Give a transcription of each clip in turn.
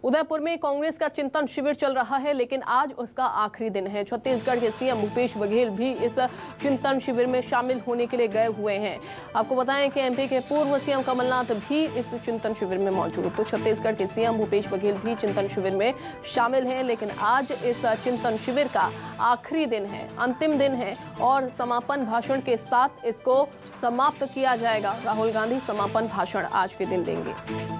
उदयपुर में कांग्रेस का चिंतन शिविर चल रहा है, लेकिन आज उसका आखिरी दिन है। छत्तीसगढ़ के सीएम भूपेश बघेल भी इस चिंतन शिविर में शामिल होने के लिए गए हुए हैं। आपको बताएं कि एमपी के पूर्व सीएम कमलनाथ भी इस चिंतन शिविर में मौजूद। तो छत्तीसगढ़ के सीएम भूपेश बघेल भी चिंतन शिविर में शामिल हैं, लेकिन आज इस चिंतन शिविर का आखिरी दिन है, अंतिम दिन है और समापन भाषण के साथ इसको समाप्त किया जाएगा। राहुल गांधी समापन भाषण आज के दिन देंगे।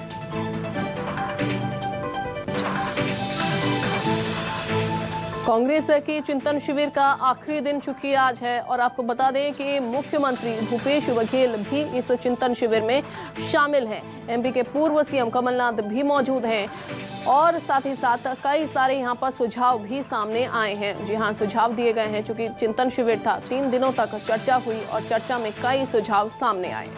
कांग्रेस की चिंतन शिविर का आखिरी दिन चूंकि आज है और आपको बता दें कि मुख्यमंत्री भूपेश बघेल भी इस चिंतन शिविर में शामिल हैं। एमपी के पूर्व सीएम कमलनाथ भी मौजूद हैं और साथ ही साथ कई सारे यहां पर सुझाव भी सामने आए हैं। जी हां, सुझाव दिए गए हैं। चूंकि चिंतन शिविर था, 3 दिनों तक चर्चा हुई और चर्चा में कई सुझाव सामने आए।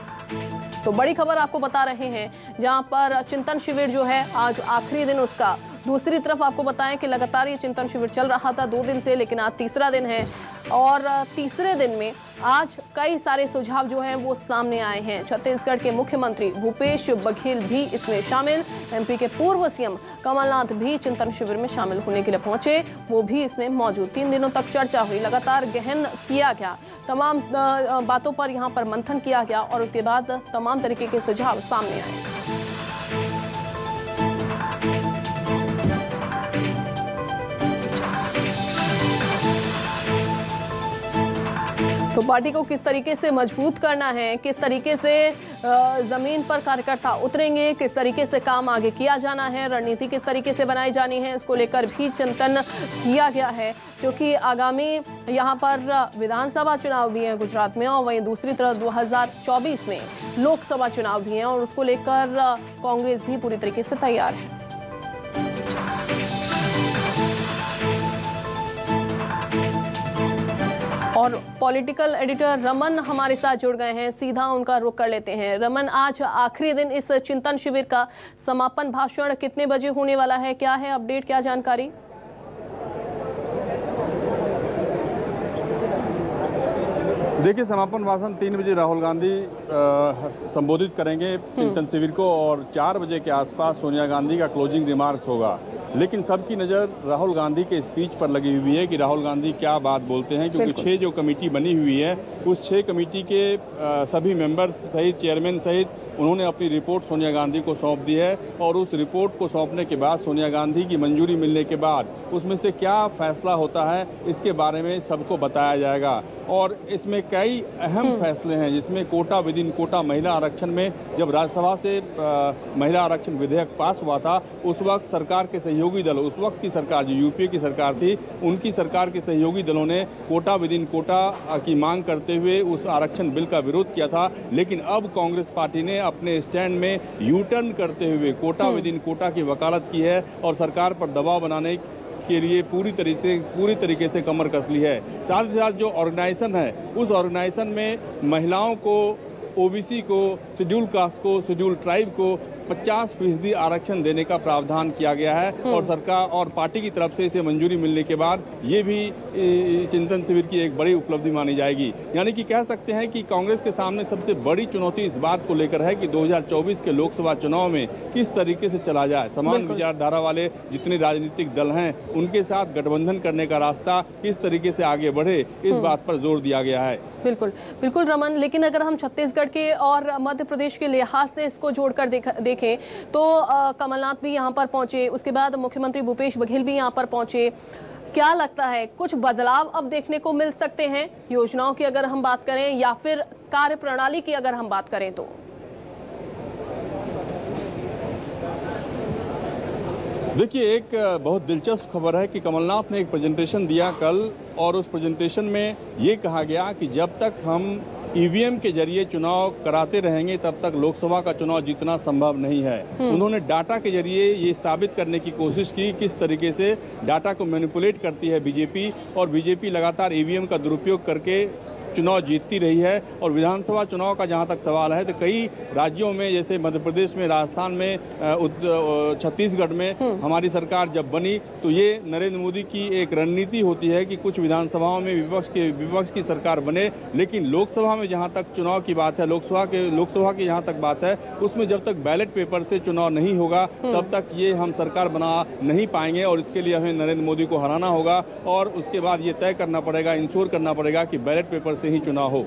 तो बड़ी खबर आपको बता रहे हैं, जहां पर चिंतन शिविर जो है आज आखिरी दिन उसका। दूसरी तरफ आपको बताएं कि लगातार ये चिंतन शिविर चल रहा था 2 दिन से, लेकिन आज तीसरा दिन है और तीसरे दिन में आज कई सारे सुझाव जो हैं वो सामने आए हैं। छत्तीसगढ़ के मुख्यमंत्री भूपेश बघेल भी इसमें शामिल, एमपी के पूर्व सीएम कमलनाथ भी चिंतन शिविर में शामिल होने के लिए पहुंचे, वो भी इसमें मौजूद। 3 दिनों तक चर्चा हुई, लगातार गहन किया गया, तमाम बातों पर यहाँ पर मंथन किया गया और उसके बाद तमाम तरीके के सुझाव सामने आए। तो पार्टी को किस तरीके से मजबूत करना है, किस तरीके से जमीन पर कार्यकर्ता उतरेंगे, किस तरीके से काम आगे किया जाना है, रणनीति किस तरीके से बनाई जानी है, इसको लेकर भी चिंतन किया गया है। क्योंकि आगामी यहाँ पर विधानसभा चुनाव भी हैं गुजरात में और वहीं दूसरी तरफ 2024 में लोकसभा चुनाव भी हैं और उसको लेकर कांग्रेस भी पूरी तरीके से तैयार है। और पॉलिटिकल एडिटर रमन हमारे साथ जुड़ गए हैं, सीधा उनका रुख कर लेते हैं। रमन, आज आखिरी दिन इस चिंतन शिविर का समापन भाषण कितने बजे होने वाला है, क्या है अपडेट, क्या जानकारी? देखिए, समापन भाषण 3 बजे राहुल गांधी संबोधित करेंगे चिंतन शिविर को और 4 बजे के आसपास सोनिया गांधी का क्लोजिंग रिमार्क्स होगा। लेकिन सबकी नज़र राहुल गांधी के स्पीच पर लगी हुई है कि राहुल गांधी क्या बात बोलते हैं, क्योंकि 6 जो कमेटी बनी हुई है उस 6 कमेटी के सभी मेंबर्स सहित चेयरमैन सहित उन्होंने अपनी रिपोर्ट सोनिया गांधी को सौंप दी है और उस रिपोर्ट को सौंपने के बाद सोनिया गांधी की मंजूरी मिलने के बाद उसमें से क्या फैसला होता है इसके बारे में सबको बताया जाएगा। और इसमें कई अहम फैसले हैं, जिसमें कोटा विद इन कोटा महिला आरक्षण में जब राज्यसभा से महिला आरक्षण विधेयक पास हुआ था उस वक्त सरकार के सहयोगी दल, उस वक्त की सरकार जो यूपीए की सरकार थी, उनकी सरकार के सहयोगी दलों ने कोटा विद इन कोटा की मांग करते हुए उस आरक्षण बिल का विरोध किया था। लेकिन अब कांग्रेस पार्टी ने अपने स्टैंड में यू टर्न करते हुए कोटा विद इन कोटा की वकालत की है और सरकार पर दबाव बनाने के लिए पूरी तरीके से कमर कस ली है। साथ ही साथ जो ऑर्गेनाइजेशन है उस ऑर्गेनाइजेशन में महिलाओं को, ओबीसी को, शेड्यूल कास्ट को, शेड्यूल ट्राइब को 50% आरक्षण देने का प्रावधान किया गया है और सरकार और पार्टी की तरफ से इसे मंजूरी मिलने के बाद ये भी चिंतन शिविर की एक बड़ी उपलब्धि मानी जाएगी। यानी कि कह सकते हैं कि कांग्रेस के सामने सबसे बड़ी चुनौती इस बात को लेकर है कि 2024 के लोकसभा चुनाव में किस तरीके से चला जाए। समान विचारधारा वाले जितने राजनीतिक दल हैं उनके साथ गठबंधन करने का रास्ता किस तरीके से आगे बढ़े, इस बात पर जोर दिया गया है। बिल्कुल बिल्कुल रमन, लेकिन अगर हम छत्तीसगढ़ के और मध्य प्रदेश के लिहाज से इसको जोड़कर देखें तो कमलनाथ भी यहाँ पर पहुंचे, उसके बाद मुख्यमंत्री भूपेश बघेल भी यहाँ पर पहुंचे। क्या लगता है कुछ बदलाव अब देखने को मिल सकते हैं योजनाओं की अगर हम बात करें या फिर कार्यप्रणाली की अगर हम बात करें तो? देखिए, एक बहुत दिलचस्प खबर है कि कमलनाथ ने एक प्रेजेंटेशन दिया कल और उस प्रेजेंटेशन में ये कहा गया कि जब तक हम ईवीएम के जरिए चुनाव कराते रहेंगे तब तक लोकसभा का चुनाव जीतना संभव नहीं है। उन्होंने डाटा के जरिए ये साबित करने की कोशिश की किस तरीके से डाटा को मैनिपुलेट करती है बीजेपी और बीजेपी लगातार ईवीएम का दुरुपयोग करके चुनाव जीतती रही है। और विधानसभा चुनाव का जहां तक सवाल है तो कई राज्यों में जैसे मध्य प्रदेश में, राजस्थान में, छत्तीसगढ़ में हमारी सरकार जब बनी तो ये नरेंद्र मोदी की एक रणनीति होती है कि कुछ विधानसभाओं में विपक्ष की सरकार बने, लेकिन लोकसभा में जहां तक चुनाव की बात है, लोकसभा की जहां तक बात है, उसमें जब तक बैलेट पेपर से चुनाव नहीं होगा तब तक ये हम सरकार बना नहीं पाएंगे। और इसके लिए हमें नरेंद्र मोदी को हराना होगा और उसके बाद ये तय करना पड़ेगा, इंश्योर करना पड़ेगा कि बैलेट पेपर से ही चुनाव हो।